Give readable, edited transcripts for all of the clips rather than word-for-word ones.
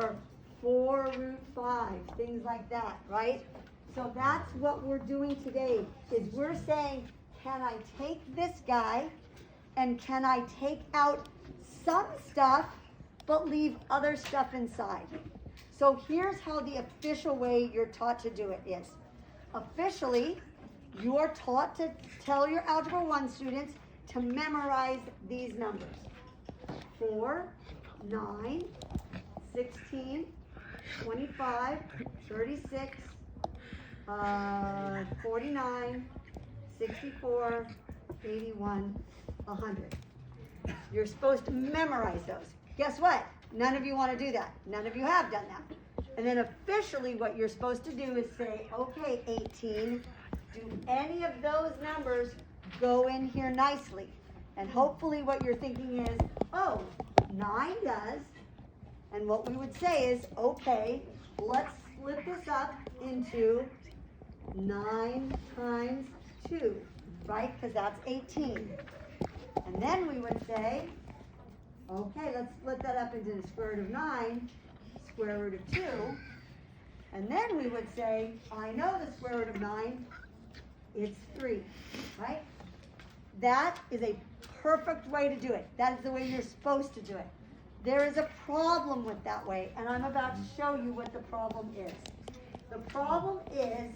or 4 root 5, things like that, right? So that's what we're doing today, is we're saying, can I take this guy and can I take out some stuff but leave other stuff inside? So here's how the official way you're taught to do it is. Officially, you are taught to tell your Algebra 1 students to memorize these numbers. 4, 9, 16, 25, 36, 49, 64, 81, 100. You're supposed to memorize those. Guess what? None of you want to do that. None of you have done that. And then officially what you're supposed to do is say, okay, 18, do any of those numbers go in here nicely? And hopefully what you're thinking is, oh, 9 does. And what we would say is, okay, let's split this up into 9 times 2, right? Because that's 18. And then we would say, okay, let's split that up into the square root of 9, square root of 2. And then we would say, I know the square root of 9, it's 3, right? That is a perfect way to do it. That is the way you're supposed to do it. There is a problem with that way, and I'm about to show you what the problem is. The problem is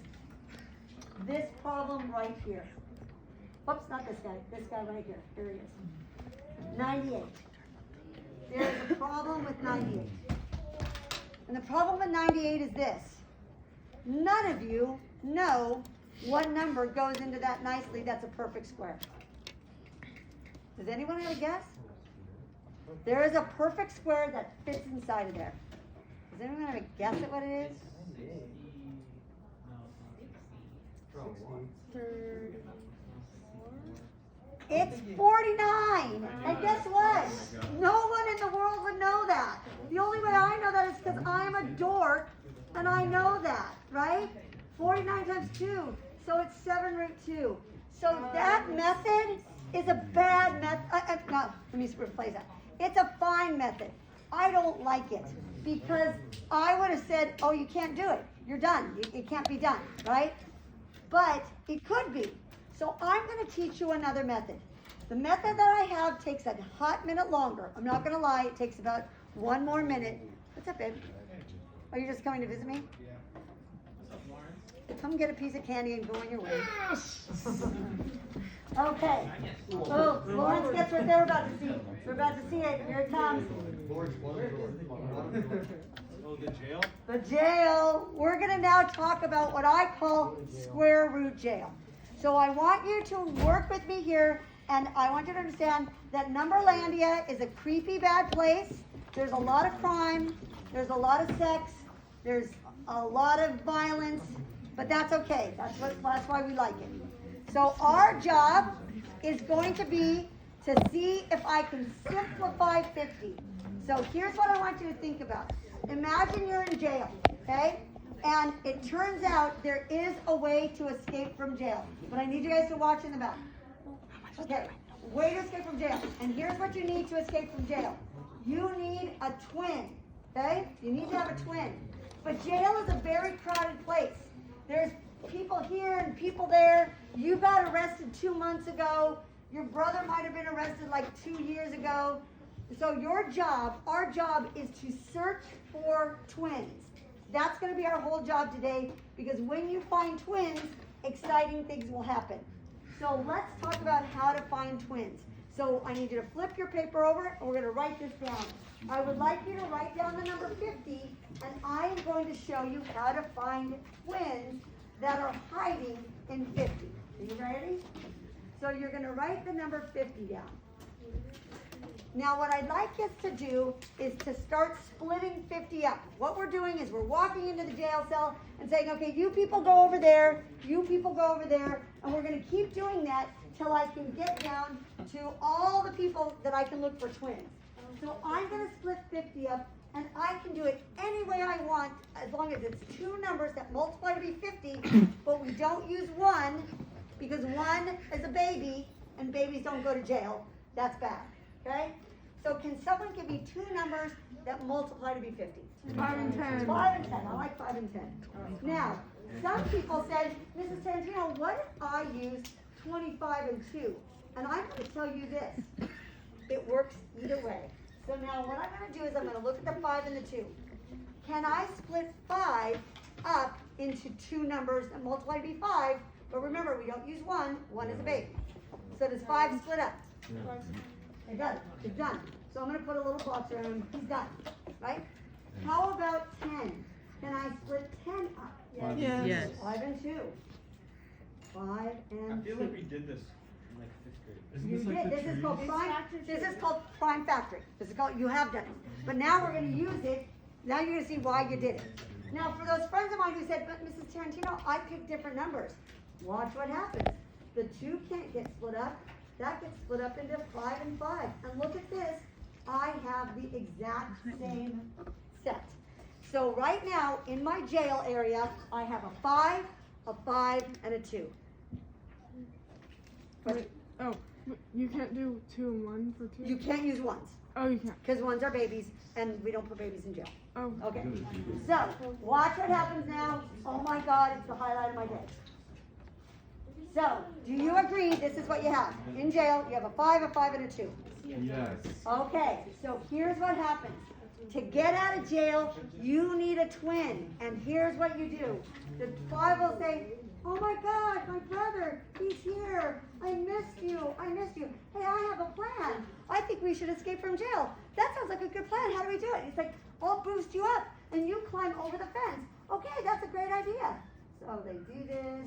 this problem right here. Whoops, not this guy. This guy right here. Here he is. 98. There's a problem with 98. And the problem with 98 is this. None of you know what number goes into that nicely that's a perfect square. Does anyone have a guess? There is a perfect square that fits inside of there. Does anyone have a guess at what it is? 34. It's 49. And guess what? No one in the world would know that. The only way I know that is because I'm a dork and I know that, right? 49 times 2. So it's 7 root 2. So that method is a bad method. No, let me replace that. It's a fine method. I don't like it because I would have said, oh, you can't do it. You're done. It can't be done, right? But it could be. So I'm going to teach you another method. The method that I have takes a hot minute longer. I'm not going to lie. It takes about 1 more minute. What's up, babe? Are you just coming to visit me? Yeah. What's up, Lawrence? Come get a piece of candy and go on your way. Yes! Okay. Oh, Lawrence, guess what they're about to see? We're about to see it. Here it comes. Oh, the jail? The jail. We're going to now talk about what I call square root jail. So I want you to work with me here, and I want you to understand that Numberlandia is a creepy, bad place. There's a lot of crime. There's a lot of sex. There's a lot of violence, but that's okay. That's why we like it. So our job is going to be to see if I can simplify 50. So here's what I want you to think about. Imagine you're in jail, okay? And it turns out there is a way to escape from jail. But I need you guys to watch in the back. Okay, way to escape from jail. And here's what you need to escape from jail. You need a twin, okay? You need to have a twin. But jail is a very crowded place. There's people here and people there. You got arrested 2 months ago. Your brother might have been arrested like 2 years ago. So your job, our job, is to search for twins. That's going to be our whole job today, because when you find twins, exciting things will happen. So let's talk about how to find twins. So I need you to flip your paper over, and we're going to write this down. I would like you to write down the number 50, and I am going to show you how to find twins that are hiding in 50. Are you ready? So you're going to write the number 50 down. Now what I'd like us to do is to start splitting 50 up. What we're doing is we're walking into the jail cell and saying, okay, you people go over there, you people go over there, and we're going to keep doing that till I can get down to all the people that I can look for twins. So I'm going to split 50 up, and I can do it any way I want, as long as it's 2 numbers that multiply to be 50, but we don't use 1, because 1 is a baby, and babies don't go to jail. That's bad, okay? So can someone give me two numbers that multiply to be 50? 5 and 10. 5 and 10, I like 5 and 10. Now, some people said, Mrs. Tarantino, what if I use 25 and 2? And I'm gonna tell you this, it works either way. So now what I'm gonna do is I'm gonna look at the 5 and the 2. Can I split 5 up into two numbers and multiply to be 5? But remember, we don't use 1 is a baby. So does 5 split up? It does, it's done. So I'm gonna put a little box around him, he's done, right? How about 10? Can I split 10 up? Yes. 5 and 2. 5 I and feel 2. like we did this in like 5th grade. You did, this is called prime factoring. This is called, you have done it. But now we're gonna use it, now you're gonna see why you did it. Now for those friends of mine who said, but Mrs. Tarantino, I picked different numbers. Watch what happens. The 2 can't get split up, that gets split up into 5 and 5. And look at this, I have the exact same set. So right now, in my jail area, I have a 5, and a 2. Wait, oh, but you can't do 2 and 1 for 2? You can't use ones, Oh, you can't. because ones are babies, and we don't put babies in jail. Oh. Okay, so, watch what happens now. Oh my God, it's the highlight of my day. So, do you agree this is what you have? In jail, you have a 5, and a 2. Yes. Okay, so here's what happens. To get out of jail, you need a twin, and here's what you do. The 5 will say, oh my God, my brother, he's here. I missed you. Hey, I have a plan. I think we should escape from jail. That sounds like a good plan. How do we do it? He's like, I'll boost you up, and you climb over the fence. Okay, that's a great idea. So they do this.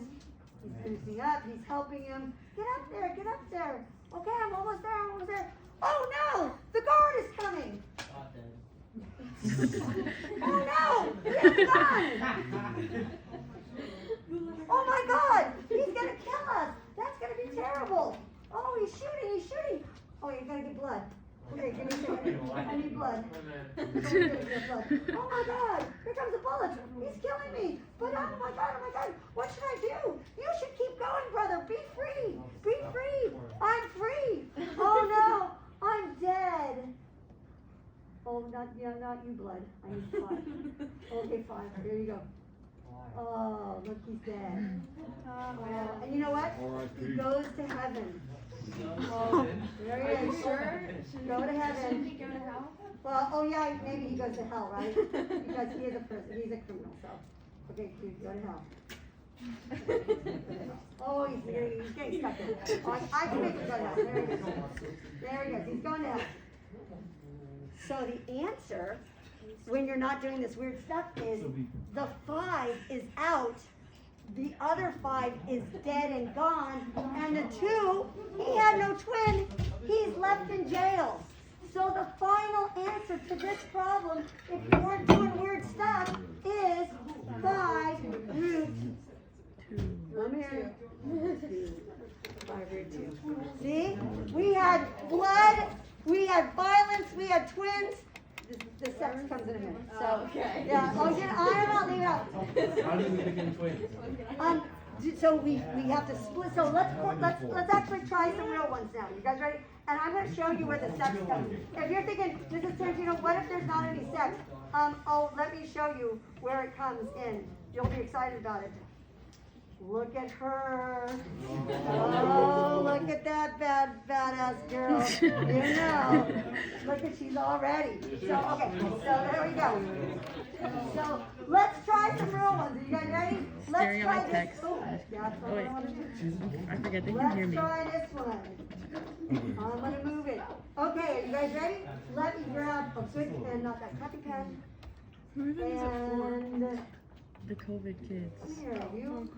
He's boosting up. He's helping him. Get up there. Okay, I'm almost there. Oh no, the guard is coming. Oh no, he has gone. Oh my God, he's gonna kill us. That's gonna be terrible. Oh, he's shooting. Oh, you gotta get blood. Okay, give me a second. I need blood. Oh my God, here comes a bullet. He's killing me. But oh my God, what should I do? You should keep going, brother. Be free. I'm free. Oh no, I'm dead. Oh, not you, blood. I need 5. Okay, 5. There you go. Oh, look, he's dead. And you know what? He goes to heaven. Oh, there he is. Go to heaven. Well, oh yeah, maybe he goes to hell, right? Because he is a person. He's a criminal, so. Okay, dude, go to hell. Oh, he's getting stuck in. Oh, I can make him go to hell. There he goes. He's going to hell. So the answer, when you're not doing this weird stuff, is the 5 is out, the other 5 is dead and gone, and the 2, he had no twin, he's left in jail. So the final answer to this problem, if you weren't doing weird stuff, is 5 root 2. Come here. 5 root 2. See? We had blood. We had violence, we had twins. The sex comes in a minute. So, yeah. Oh, I'm not leaving out. How did we become twins? So we have to split. So let's actually try some real ones now. You guys ready? And I'm going to show you where the sex comes. If you're thinking, Mrs. Tarantino, what if there's not any sex? Let me show you where it comes in. You'll be excited about it. Look at her. Oh, look at that badass girl. You know. Look at, she's all ready. So, okay, so there we go. So, let's try some real ones. Are you guys ready? Let's try this. Oh, that's what I want to do. I forget they can hear me. Let's try this one. I'm going to move it. Okay, are you guys ready? Let me grab a good pen, not that copy pen. And The COVID kids. here, you.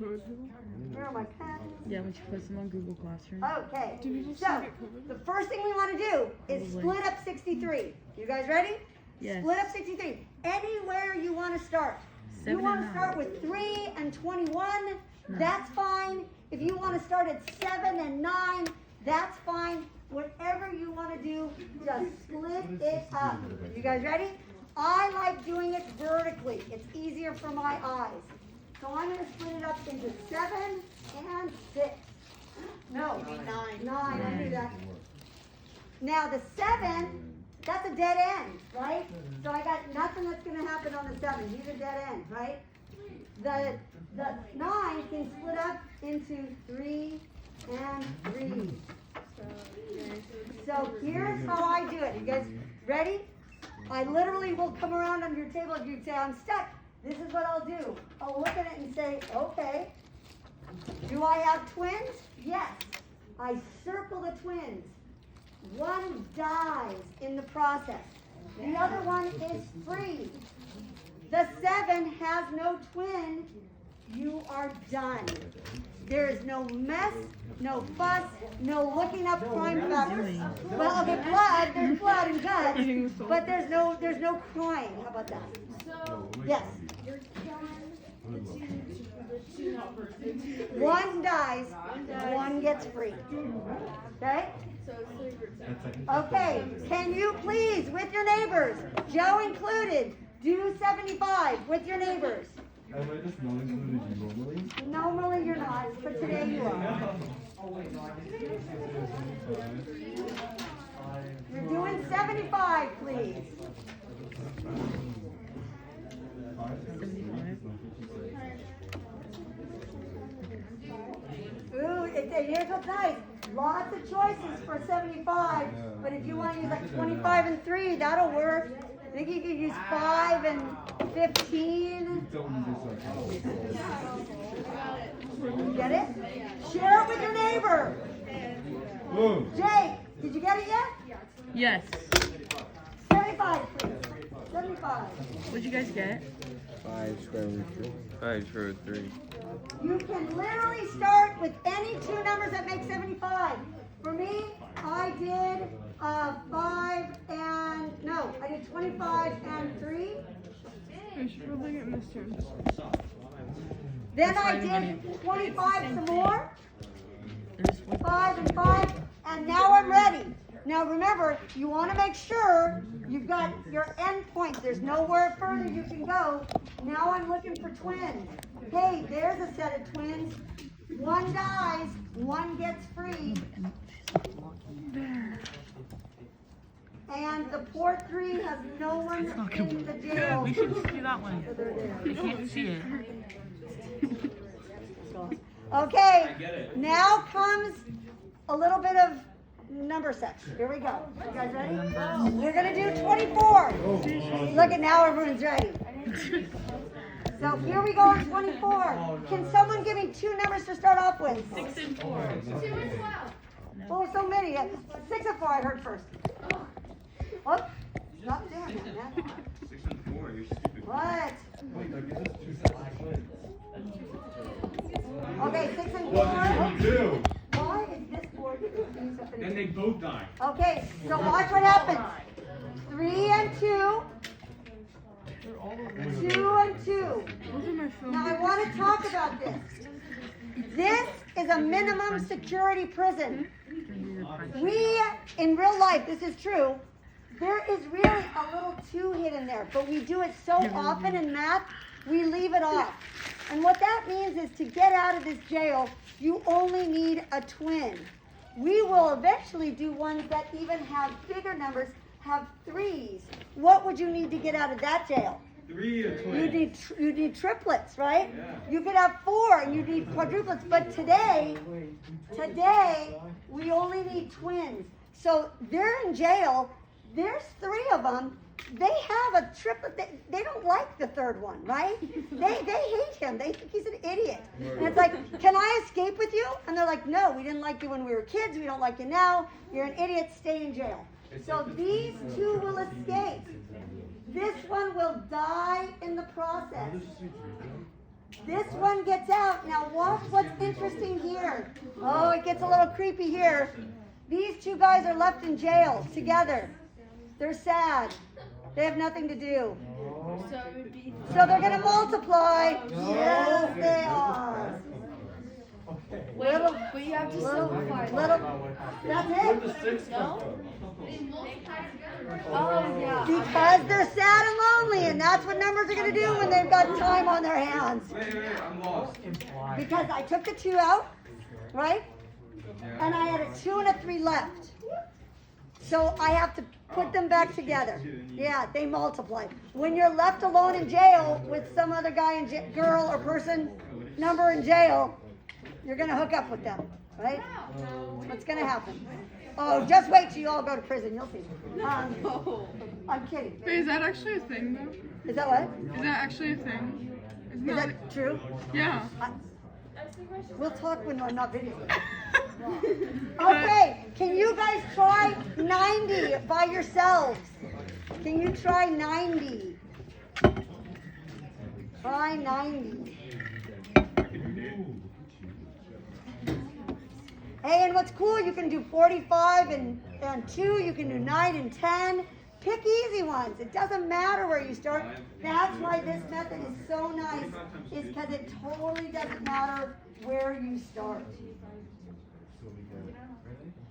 Here are my pens. Yeah, when she puts them on Google Classroom. Okay, Do people so still get COVID? the first thing we want to do is Probably. split up 63. You guys ready? Yes. Split up 63. Anywhere you want to start. You 7 want and to start 9. with 3 and 21, No. that's fine. If you want to start at 7 and 9, that's fine. Whatever you want to do, just split it up. You guys ready? I like doing it vertically. It's easier for my eyes. So I'm going to split it up into 7 and 6. No, 9. I knew that. Now the 7 that's a dead end, right? So I got nothing that's gonna happen on the 7. He's a dead end, right? The 9 can split up into 3 and 3. So here's how I do it. You guys ready? I literally will come around on your table if you say I'm stuck. This is what I'll do. I'll look at it and say, okay, do I have twins? Yes. I circle the twins. One dies in the process. The other one is free. The 7 has no twin. You are done. There is no mess, no fuss, no looking up crime factors. Well, okay, blood, there's blood and guts, but there's no crying. How about that? Yes. One dies, one gets free. Okay? Okay, can you please, with your neighbors, Joe included, do 75 with your neighbors? Am I just not included you normally? Normally you're not, but today you are. You're doing 75, please. Ooh, here's what's nice. Lots of choices for 75, but if you want to use like 25 and 3, that'll work. I think you could use 5 and 15. Get it? Share it with your neighbor. Jake, did you get it yet? Yes. 75, please. 75. What'd you guys get? 5 square root 3. 5 square root 3. You can literally start with any two numbers that make 75. For me, I did I did 25 and 3. I should probably get missed here. Then I did 25 some more. 5 and 5. And now I'm ready. Now remember, you want to make sure you've got your end point. There's nowhere further you can go. Now I'm looking for twins. Hey, there's a set of twins. One dies, one gets free. And the port 3 has no one in the jail. We should see that one. So they're there. I can't see it. Okay, now comes a little bit of number sex. Here we go. You guys ready? We're gonna do 24. Look at now everyone's ready. So here we go on 24. Can someone give me two numbers to start off with? 6 and 4. Oh, so many. 6 and 4 I heard first. Oh, not there, man. 6 and 4, you're stupid. What? Wait, that gives us 2 sets of twins. Okay, 6 and 4. What did you do? Why is this board doing something? Then they both die. Okay, so watch what happens. 3 and 2. 2 and 2. Those are my phone. Now I want to talk about this. This is a minimum security prison. We, in real life, this is true, there is really a little 2 hidden there, but we do it so often in math, we leave it off. And what that means is to get out of this jail, you only need a twin. We will eventually do ones that even have bigger numbers, have 3s. What would you need to get out of that jail? 3 or You need triplets, right? Yeah. You could have 4 and you need quadruplets, but today we only need twins. So they're in jail, there's 3 of them, they have a triplet, they don't like the third one, right? They hate him, they think he's an idiot. And it's like, can I escape with you? And they're like, no, we didn't like you when we were kids, we don't like you now, you're an idiot, stay in jail. So these 2 will escape. This one will die in the process. This one gets out. Now watch what's interesting here. Oh, it gets a little creepy here. These 2 guys are left in jail together. They're sad. They have nothing to do. So they're going to multiply. Yes, they are. But you have to simplify. That's Where'd it. the 6 come from? Oh, yeah. Because they're sad and lonely, and that's what numbers are going to do when they've got time on their hands. Wait, I'm lost. Because I took the 2 out, right? And I had a 2 and a 3 left. So I have to put them back together. Yeah, they multiply. When you're left alone in jail with some other guy in girl or person number in jail, you're gonna hook up with them, right? What's gonna happen? Oh, just wait till you all go to prison. You'll see. I'm kidding. Wait, is that actually a thing though? Is that what? Is that actually a thing? Isn't Is that that true? yeah. We'll talk when I'm not videoing. Okay, can you guys try 90 by yourselves? Can you try 90? Try 90. Hey, and what's cool, you can do 45 and 2, you can do 9 and 10. Pick easy ones. It doesn't matter where you start. That's why this method is so nice, is because it totally doesn't matter where you start.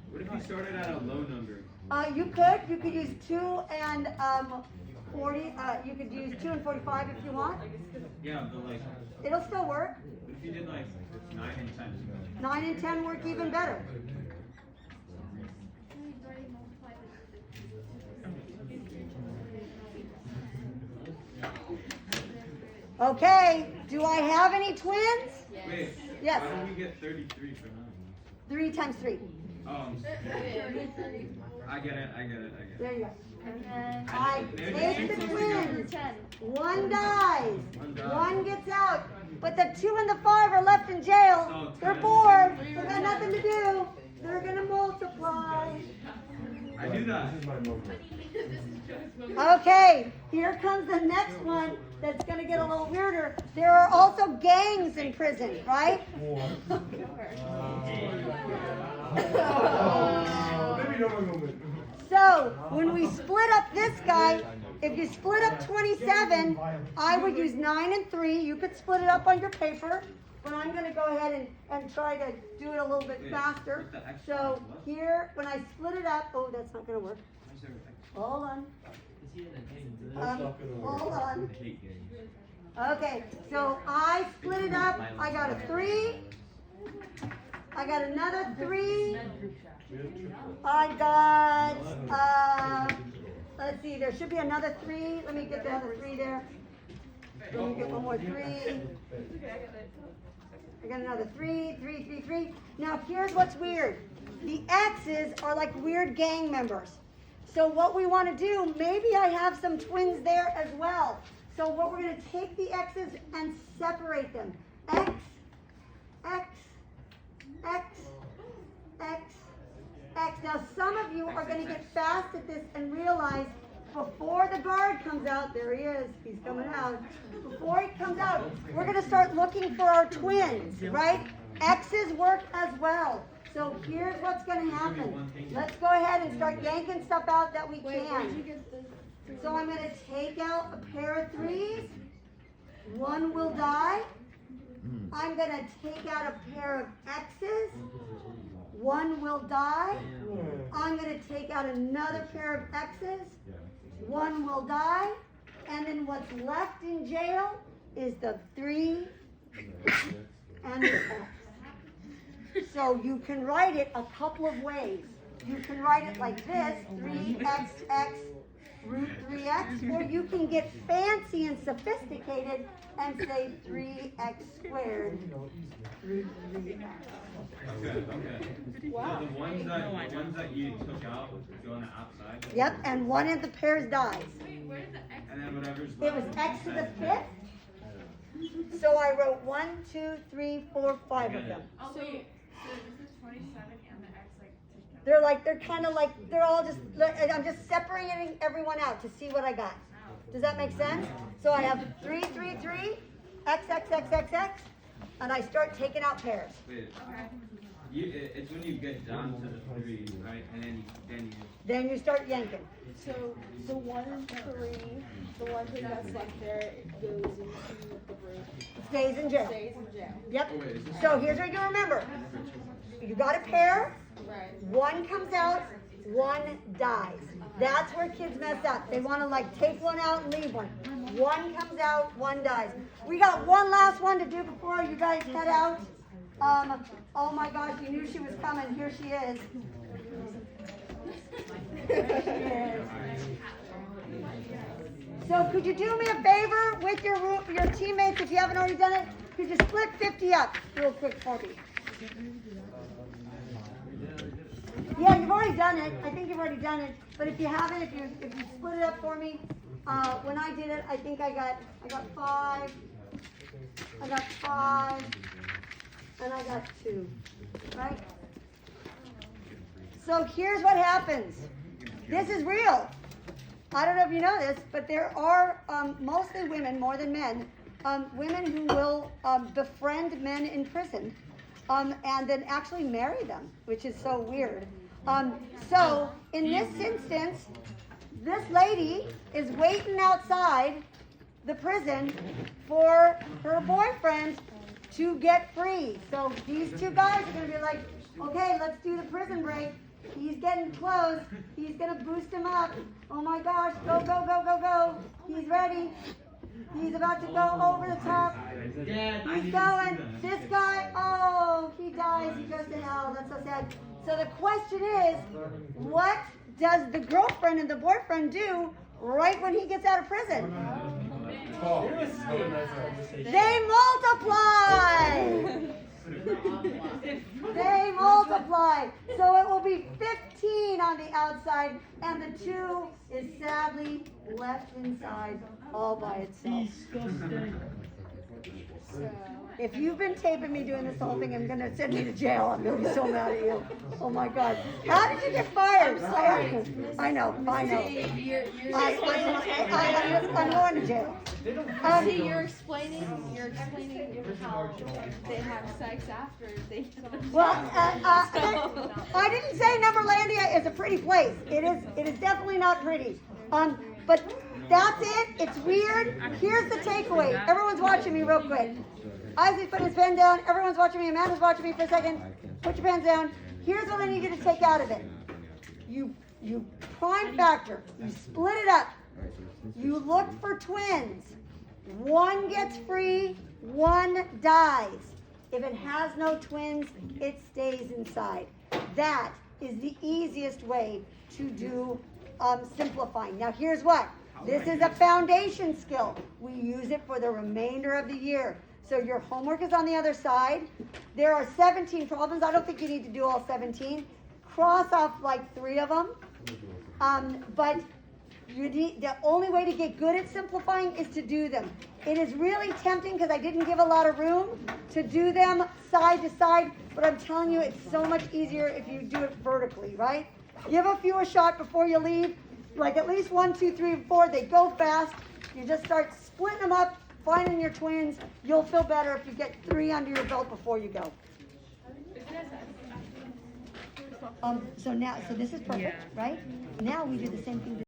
What if you started at a low number? You could use 2 and 40. You could use 2 and 45 if you want. Yeah, but like, It'll still work. what if you did like 9 and 10? 9 and 10 work even better. Okay, do I have any twins? Wait. Yes. Why don't you get 33 for 9? 3 times 3. Oh, I get it. There you go. And then I take the twins. 1 dies. One dies. 1 gets out. But the 2 and the 5 are left in jail. So They're 10. bored. They've got nothing to do. They're gonna multiply. I do that. This is my moment. Okay, here comes the next one that's gonna get a little weirder. There are also gangs in prison, right? Maybe not my moment. So when we split up this guy, if you split up 27, I would use 9 and 3. You could split it up on your paper, but I'm gonna go ahead and try to do it a little bit faster. So here, when I split it up, oh, that's not gonna work. Hold on. Hold on. Okay, so I split it up. I got a 3. I got another 3. I got, let's see, there should be another 3. Let me get the other 3 there. Let me get one more 3. I got another 3, 3, 3, 3. Now here's what's weird. The X's are like weird gang members. So what we want to do, maybe I have some twins there as well. So what we're going to take the X's and separate them. X, X, X, X, X. Now some of you are going to get fast at this and realize before the guard comes out, there he is, he's coming out. Before he comes out, we're going to start looking for our twins, right? X's work as well. So here's what's going to happen. Let's go ahead and start yanking stuff out that we can. So I'm going to take out a pair of 3s. 1 will die. I'm going to take out a pair of X's. 1 will die. I'm going to take out another pair of X's. 1 will die. And then what's left in jail is the 3 and the X. So you can write it a couple of ways. You can write it like this, 3xx root 3x, or you can get fancy and sophisticated and say 3x squared root 3x. Okay. Wow. So the ones that you took out go on the outside. Yep, and 1 of the pairs dies. And then whatever's It left. was x to the 5th. So I wrote 1, 2, 3, 4, 5 of them. So this is 27 and the X like They're kind of like, they're all just, I'm just separating everyone out to see what I got. Does that make sense? So I have 3, 3, 3, X, X, X, X, X, and I start taking out pairs. Wait. It's when you get down to the 3, right? And then you. Then you start yanking. So the 1 and 3, the one thing that's left there, it goes into the group, Stays in jail. stays in jail. Yep. Oh, wait, is this- So here's what you remember. You got a pair, Right. 1 comes out, 1 dies. That's where kids mess up. They want to like take 1 out and leave 1. 1 comes out, 1 dies. We got one last one to do before you guys head out. Oh my gosh, you knew she was coming. Here she is. So could you do me a favor with your teammates, if you haven't already done it? Could you split 50 up real quick for me? Yeah, you've already done it. I think you've already done it. But if you haven't, if you split it up for me, when I did it, I think I got 5. I got 5, and I got 2. Right? So here's what happens. This is real. I don't know if you know this, but there are mostly women, more than men, women who will befriend men in prison and then actually marry them, which is so weird. So in this instance, this lady is waiting outside the prison for her boyfriend to get free. So these two guys are going to be like, okay, let's do the prison break. He's getting close. He's going to boost him up. Oh my gosh, go, go, go, go, go. He's ready. He's about to go over the top. He's going. This guy, oh, he dies. He goes to hell. That's so sad. So the question is, what does the girlfriend and the boyfriend do right when he gets out of prison? They multiply. They multiply. So it will be 15 on the outside, and the 2 is sadly left inside all by itself. If you've been taping me doing this whole thing, I'm going to send you to jail. I'm going to be so mad at you. Oh my God. How did you get fired? I know. I'm going to jail. See, you're explaining how they have sex after they. Well, I didn't say Numberlandia is a pretty place. It is definitely not pretty. But that's it. It's weird. Here's the takeaway. Everyone's watching me real quick. Isaac put his pen down. Everyone's watching me. Amanda's watching me for a second. Put your pens down. Here's what I need you to take out of it. You prime factor. You split it up. You look for twins. One gets free, one dies. If it has no twins, it stays inside. That is the easiest way to do simplifying. Now here's what. This is a foundation skill. We use it for the remainder of the year. So your homework is on the other side. There are 17 problems. I don't think you need to do all 17. Cross off like 3 of them. But the only way to get good at simplifying is to do them. It is really tempting because I didn't give a lot of room to do them side to side, but I'm telling you, it's so much easier if you do it vertically, right? Give a few a shot before you leave, like at least 1, 2, 3, 4. They go fast. You just start splitting them up, finding your twins. You'll feel better if you get 3 under your belt before you go. So this is perfect, right? Now we do the same thing.